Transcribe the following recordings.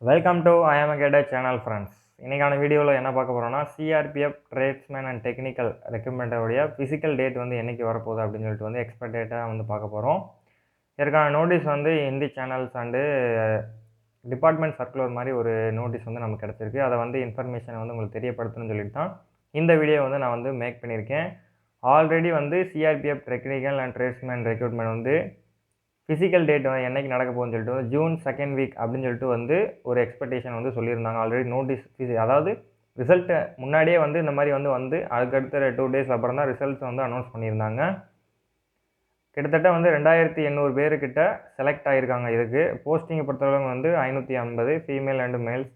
Welcome to ஐஎம்கேட channel friends. இன்றைக்கான வீடியோவில் என்ன பார்க்க போகிறோம்னா, சிஆர்பிஎஃப் ட்ரேட்ஸ்மேன் அண்ட் டெக்னிக்கல் ரெக்ரூட்மெண்ட்டோடைய ஃபிசிக்கல் டேட் வந்து என்றைக்கு வரப்போகுது அப்படின்னு சொல்லிட்டு வந்து எக்ஸ்பெக்ட் டேட்டாக வந்து பார்க்க போகிறோம். இதற்கான நோட்டீஸ் வந்து Hindi channels and department circular மாதிரி ஒரு நோட்டீஸ் வந்து நமக்கு கிடச்சிருக்கு. அதை வந்து இன்ஃபர்மேஷனை வந்து உங்களுக்கு தெரியப்படுத்தணும்னு சொல்லிட்டு தான் இந்த வீடியோ வந்து நான் வந்து மேக் பண்ணியிருக்கேன். ஆல்ரெடி வந்து CRPF technical and tradesman recruitment வந்து ஃபிசிக்கல் டேட் வந்து என்றைக்கு நடக்க போகுதுன்னு சொல்லிட்டு ஜூன் செகண்ட் வீக் அப்படின்னு சொல்லிட்டு வந்து ஒரு எக்ஸ்பெக்டேஷன் வந்து சொல்லியிருந்தாங்க. ஆல்ரெடி நோட்டீஸ் அதாவது ரிசல்ட்டை முன்னாடியே வந்து இந்த மாதிரி வந்து அதுக்கடுத்த 2 டேஸ் அப்புறம் தான் ரிசல்ட்ஸ் வந்து அனௌன்ஸ் பண்ணியிருந்தாங்க. கிட்டத்தட்ட வந்து 2800 பேர்கிட்ட செலக்ட் ஆகியிருக்காங்க. இதுக்கு போஸ்டிங்கை பொறுத்தளவு வந்து 550 ஃபீமேல் அண்டு மேல்ஸ்.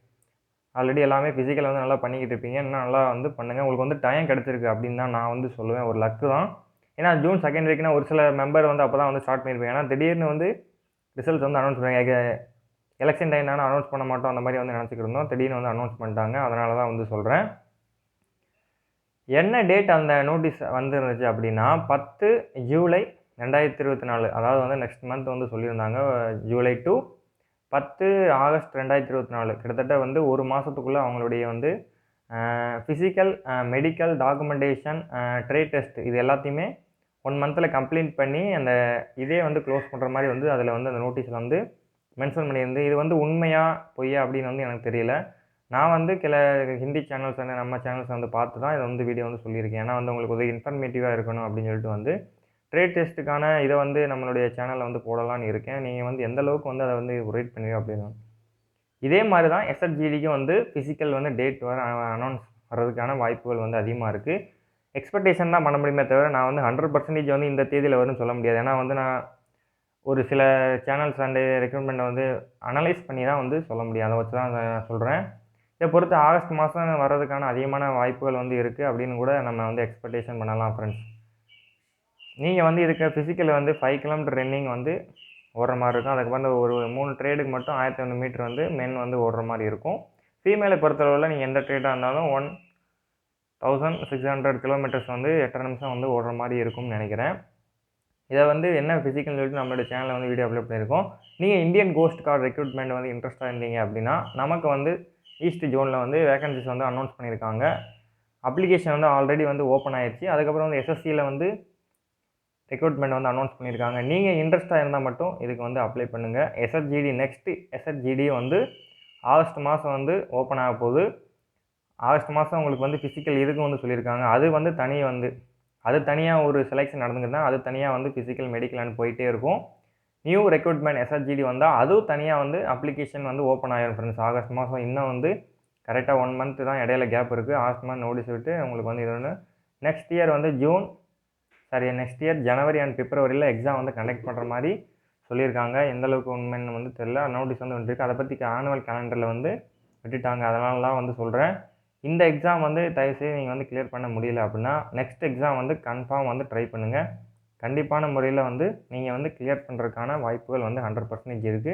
ஆல்ரெடி எல்லாமே ஃபிசிக்கல் வந்து நல்லா பண்ணிக்கிட்டு இருப்பீங்க. இன்னும் நல்லா வந்து பண்ணுங்கள். உங்களுக்கு வந்து டைம் கிடச்சிருக்கு அப்படின்னு தான் நான் வந்து சொல்லுவேன். ஒரு லக்கு தான். ஏன்னா ஜூன் செகண்ட் வீக்னா ஒரு சில மெம்பர் வந்து அப்போ தான் வந்து ஸ்டார்ட் பண்ணியிருப்பேன். ஏன்னா திடீர்னு வந்து ரிசல்ட்ஸ் வந்து அனௌன்ஸ் பண்ணுவாங்க. எலெக்ஷன் டைம் தானே அனௌன்ஸ் பண்ண மாட்டோம் அந்த மாதிரி வந்து நினச்சிக்கிட்டு இருந்தோம். திடீர்னு வந்து அனௌன்ஸ் பண்ணிட்டாங்க. அதனால தான் வந்து சொல்கிறேன். என்ன டேட் அந்த நோட்டீஸ் வந்துருந்துச்சு அப்படின்னா 10 ஜூலை 2024. அதாவது வந்து நெக்ஸ்ட் மந்த் வந்து சொல்லியிருந்தாங்க. July to 10 August 2024. கிட்டத்தட்ட வந்து ஒரு மாதத்துக்குள்ளே அவங்களுடைய வந்து physical, medical, documentation, trade test இது எல்லாத்தையுமே 1 மந்தில் கம்ப்ளீட் பண்ணி அந்த இதே வந்து க்ளோஸ் பண்ணுற மாதிரி வந்து அதில் வந்து அந்த நோட்டீஸில் வந்து மென்ஷன் பண்ணியிருந்து. இது வந்து உண்மையா பொய்யா அப்படின்னு வந்து எனக்கு தெரியல. நான் வந்து ஹிந்தி சேனல்ஸ் வந்து நம்ம சேனல்ஸ் வந்து பார்த்து தான் இதை வந்து வீடியோ வந்து சொல்லியிருக்கேன். ஏன்னா வந்து உங்களுக்கு ஒரு இன்ஃபர்மேட்டிவாக இருக்கணும் அப்படின்னு சொல்லிட்டு வந்து ட்ரேட் டெஸ்ட்டுக்கான இதை வந்து நம்மளுடைய சேனலில் வந்து போடலான்னு இருக்கேன். நீங்கள் வந்து எந்த அளவுக்கு வந்து அதை வந்து ரேட் பண்ணுவீங்க அப்படின்னு. இதே மாதிரி தான் எஸ்எஸ்ஜிடிக்கும் வந்து ஃபிசிக்கல் வந்து டேட் அனௌன்ஸ் வர்றதுக்கான வாய்ப்புகள் வந்து அதிகமாக இருக்குது. எக்ஸ்பெக்டேஷன் தான் பண்ண முடியுமே தவிர நான் வந்து 100% வந்து இந்த தேதியில் வரும்னு சொல்ல முடியாது. ஏன்னா வந்து நான் ஒரு சில சேனல்ஸ் அண்டு ரெக்ரூட்மெண்ட்டை வந்து அனலைஸ் பண்ணி தான் வந்து சொல்ல முடியும். அதை வச்சு தான் நான் சொல்கிறேன். இதை பொறுத்து ஆகஸ்ட் மாதம் வர்றதுக்கான அதிகமான வாய்ப்புகள் வந்து இருக்குது அப்படின்னு கூட நம்ம வந்து எக்ஸ்பெக்டேஷன் பண்ணலாம் ஃப்ரெண்ட்ஸ். நீங்கள் வந்து இதுக்கு ஃபிசிக்கல் வந்து 5 கிலோமீட்டர் ரன்னிங் வந்து ஓடுற மாதிரி இருக்கும். அதுக்கப்புறம் ஒரு 3 ட்ரேடுக்கு மட்டும் 1500 மீட்டர் வந்து மென் வந்து ஓடுற மாதிரி இருக்கும். ஃபீமேலை பொறுத்தளவில் நீங்கள் எந்த ட்ரேடாக இருந்தாலும் 1600 கிலோமீட்டர்ஸ் வந்து 8 நிமிஷம் வந்து ஓடுற மாதிரி இருக்கும்னு நினைக்கிறேன். இதை வந்து என்ன ஃபிசிக்கல்னு சொல்லிட்டு நம்மளோட சேனலில் வந்து வீடியோ அப்லோட் பண்ணியிருக்கோம். நீங்கள் இந்தியன் கோஸ்ட் கார்டு ரெக்ரூட்மெண்ட் வந்து இன்ட்ரெஸ்ட்டாக இருந்தீங்க அப்படின்னா நமக்கு வந்து ஈஸ்ட் ஜோனில் வந்து வேகன்சிஸ் வந்து அனௌன்ஸ் பண்ணியிருக்காங்க. அப்ளிகேஷன் வந்து ஆல்ரெடி வந்து ஓப்பன் ஆயிடுச்சு. அதுக்கப்புறம் வந்து எஸ்எஸ்சியில் வந்து ரெக்ரூட்மெண்ட் வந்து அனௌன்ஸ் பண்ணியிருக்காங்க. நீங்கள் இன்ட்ரெஸ்ட்டாக இருந்தால் மட்டும் இதுக்கு வந்து அப்ளை பண்ணுங்கள். நெக்ஸ்ட்டு எஸ்எஸ்ஜிடி வந்து ஆகஸ்ட் மாதம் வந்து ஓப்பன் ஆக போகுது. ஆகஸ்ட் மாதம் உங்களுக்கு வந்து ஃபிசிக்கல் இதுக்கும் வந்து சொல்லியிருக்காங்க. அது தனியாக ஒரு செலெக்ஷன் நடந்துக்கிட்டு தான் அது தனியாக வந்து ஃபிசிக்கல் மெடிக்கல்னு போயிட்டே இருக்கும். நியூ ரெக்ரூட்மெண்ட் எஸ்எஸ்ஜிடி வந்தால் அதுவும் தனியாக வந்து அப்ளிகேஷன் வந்து ஓப்பன் ஆகிடும் ஃப்ரெண்ட்ஸ். ஆகஸ்ட் மாதம் இன்னும் வந்து கரெக்டாக 1 மந்த் தான் இடையில கேப் இருக்குது. ஆகஸ்ட் மாதம் நோட்டீஸ் விட்டு உங்களுக்கு வந்து இது ஒன்று நெக்ஸ்ட் இயர் ஜனவரி அண்ட் பிப்ரவரியில் எக்ஸாம் வந்து கண்டக்ட் பண்ணுற மாதிரி சொல்லியிருக்காங்க. எந்தளவுக்கு உண்மைன்னு வந்து தெரியல. நோட்டீஸ் வந்து வந்துருக்கு. அதை பற்றி ஆனுவல் கேலண்டரில் வந்து விட்டுட்டாங்க. அதனால தான் வந்து சொல்கிறேன். இந்த எக்ஸாம் வந்து தயவுசெய்து நீங்கள் வந்து கிளியர் பண்ண முடியல அப்படின்னா நெக்ஸ்ட் எக்ஸாம் வந்து கன்ஃபார்ம் வந்து ட்ரை பண்ணுங்கள். கண்டிப்பான முறையில் வந்து நீங்கள் வந்து கிளியர் பண்ணுறதுக்கான வாய்ப்புகள் வந்து 100% இருக்குது.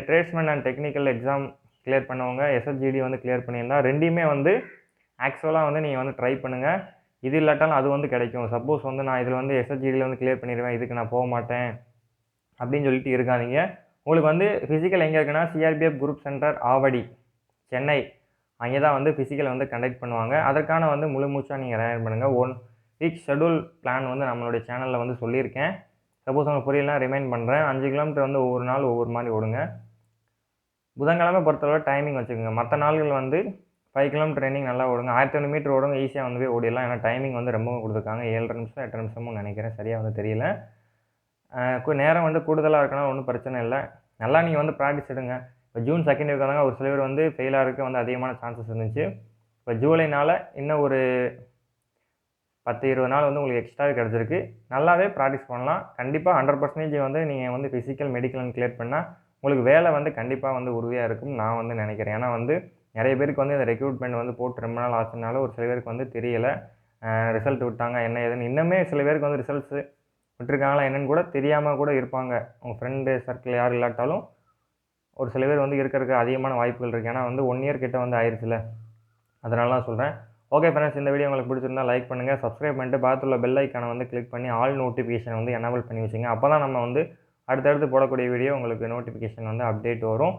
Tradesman and technical exam clear பண்ணவங்க எஸ்எஸ்ஜிடி வந்து கிளியர் பண்ணியிருந்தால் ரெண்டையுமே வந்து ஆக்சுவலாக வந்து நீங்கள் வந்து ட்ரை பண்ணுங்கள். இது இல்லாட்டாலும் அது வந்து கிடைக்கும். சப்போஸ் வந்து நான் இதில் வந்து எஸ்எஸ்ஜிடியில் வந்து கிளியர் பண்ணிடுவேன், இதுக்கு நான் போக மாட்டேன் அப்படின்னு சொல்லிட்டு இருக்காதீங்க. உங்களுக்கு வந்து ஃபிசிக்கல் எங்கே இருக்குன்னா CRPF group centre Avadi, Chennai, அங்கே தான் வந்து ஃபிசிக்கல் வந்து கண்டக்ட் பண்ணுவாங்க. அதற்கான வந்து முழு மூச்சாக நீங்கள் தயார் பண்ணுங்கள். 1 வீக் ஷெடியூல் பிளான் வந்து நம்மளுடைய சேனலில் வந்து சொல்லியிருக்கேன். சப்போஸ் உங்களுக்கு புரியலாம் ரிமைண்ட் பண்ணுறேன். 5 கிலோமீட்டர் வந்து ஒவ்வொரு நாள் ஒவ்வொரு மாதிரி ஓடுங்க. புதன்கிழமை பொறுத்தளவு டைமிங் வச்சுக்கோங்க. மற்ற நாள்கள் வந்து 5 கிலோமீட்டர் ரன்னிங் நல்லா ஓடுங்க. 1500 மீட்டர் ஓடுங்க. ஈஸியாக வந்து போய் ஓடிடலாம். ஏன்னா டைமிங் வந்து ரொம்பவும் கொடுத்துருக்காங்க. 7 நிமிஷம் 8 நிமிஷமும் நினைக்கிறேன். சரியாக வந்து தெரியல. நேரம் வந்து கூடுதலாக இருக்கணும், ஒன்றும் பிரச்சனை இல்லை. நல்லா நீங்கள் வந்து ப்ராக்டிஸ் எடுங்க. இப்போ ஜூன் செகண்ட் வீக் வந்தாங்க. ஒரு சில பேர் வந்து ஃபெயில் ஆகிறதுக்கு வந்து அதிகமான சான்சஸ் இருந்துச்சு. இப்போ ஜூலைனால் இன்னும் ஒரு 10-20 நாள் வந்து உங்களுக்கு எக்ஸ்ட்ராவே கிடச்சிருக்கு. நல்லாவே ப்ராக்டிஸ் பண்ணலாம். கண்டிப்பாக 100% வந்து நீங்கள் வந்து ஃபிசிக்கல் மெடிக்கல்னு கிளியர் பண்ணால் உங்களுக்கு வேலை வந்து கண்டிப்பாக வந்து உறுதியாக இருக்கும்னு நான் வந்து நினைக்கிறேன். ஏன்னா வந்து நிறைய பேருக்கு வந்து இந்த ரெக்ரூட்மெண்ட் வந்து போட்டு ரொம்ப நாள் ஆச்சுனால ஒரு சில பேருக்கு வந்து தெரியலை. ரிசல்ட் விட்டாங்க என்ன ஏதுன்னு. இன்னுமே சில பேருக்கு வந்து ரிசல்ட்ஸு விட்டுருக்காங்களா என்னென்னு கூட தெரியாமல் கூட இருப்பாங்க. உங்கள் ஃப்ரெண்டு சர்க்கிள் யார் இல்லாட்டாலும் ஒரு சில பேர் வந்து இருக்கிறதுக்கு அதிகமான வாய்ப்புகள் இருக்குது. ஏன்னா வந்து 1 இயர் கிட்ட வந்து ஆயிடுச்சுல, அதனால தான் சொல்கிறேன். ஓகே ஃப்ரெண்ட்ஸ், இந்த வீடியோ உங்களுக்கு பிடிச்சிருந்தா லைக் பண்ணுங்கள், சப்ஸ்கிரைப் பண்ணிட்டு பார்த்துள்ள பெல் ஐக்கானை வந்து கிளிக் பண்ணி ஆல் நோட்டிஃபிகேஷன் வந்து எனேபிள் பண்ணி வச்சுங்க. அப்போ தான் நம்ம வந்து அடுத்தடுத்து போடக்கூடிய வீடியோ உங்களுக்கு நோட்டிஃபிகேஷன் வந்து அப்டேட் வரும்.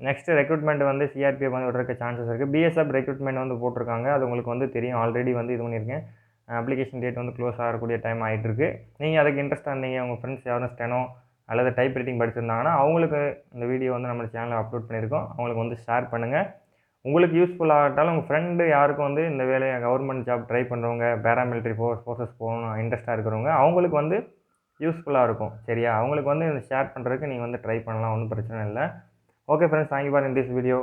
நெக்ஸ்ட்டு ரெக்ரூட்மெண்ட் வந்து சிஆர்பிஎஃப் வந்து விட்றதுக்கு சான்சஸ் இருக்குது. பிஎஸ்எஃப் ரெக்ரூட்மெண்ட் வந்து போட்டிருக்காங்க. அது உங்களுக்கு வந்து தெரியும். ஆல்ரெடி வந்து இது பண்ணியிருக்கேன். அப்ளிகேஷன் டேட் வந்து க்ளோஸ் ஆகக்கூடிய டைம் ஆகிட்டுருக்கு. நீங்கள் அதுக்கு இன்ட்ரெஸ்ட்டாக இருந்தீங்க, உங்கள் ஃப்ரெண்ட்ஸ் யாரும் ஸ்டெனோ அல்லது டைப் ரைட்டிங் படிச்சிருந்தாங்கன்னா அவங்களுக்கு இந்த வீடியோ வந்து நம்ம சேனலில் அப்லோட் பண்ணியிருக்கோம். அவங்களுக்கு வந்து ஷேர் பண்ணுங்கள். உங்களுக்கு யூஸ்ஃபுல் ஆகட்டாலும் உங்கள் ஃப்ரெண்டு யாருக்கும் வந்து இந்த வேலையை கவர்மெண்ட் ஜாப் ட்ரை பண்ணுறவங்க, பேராமிலிட்டரி ஃபோர்ஸஸ் போகணும் இன்ட்ரெஸ்ட்டாக இருக்கிறவங்க அவங்களுக்கு வந்து யூஸ்ஃபுல்லாக இருக்கும். சரியா? அவங்களுக்கு வந்து ஷேர் பண்ணுறதுக்கு நீங்கள் வந்து ட்ரை பண்ணலாம். ஒன்றும் பிரச்சனை இல்லை. Okay friends, thank you for in this video.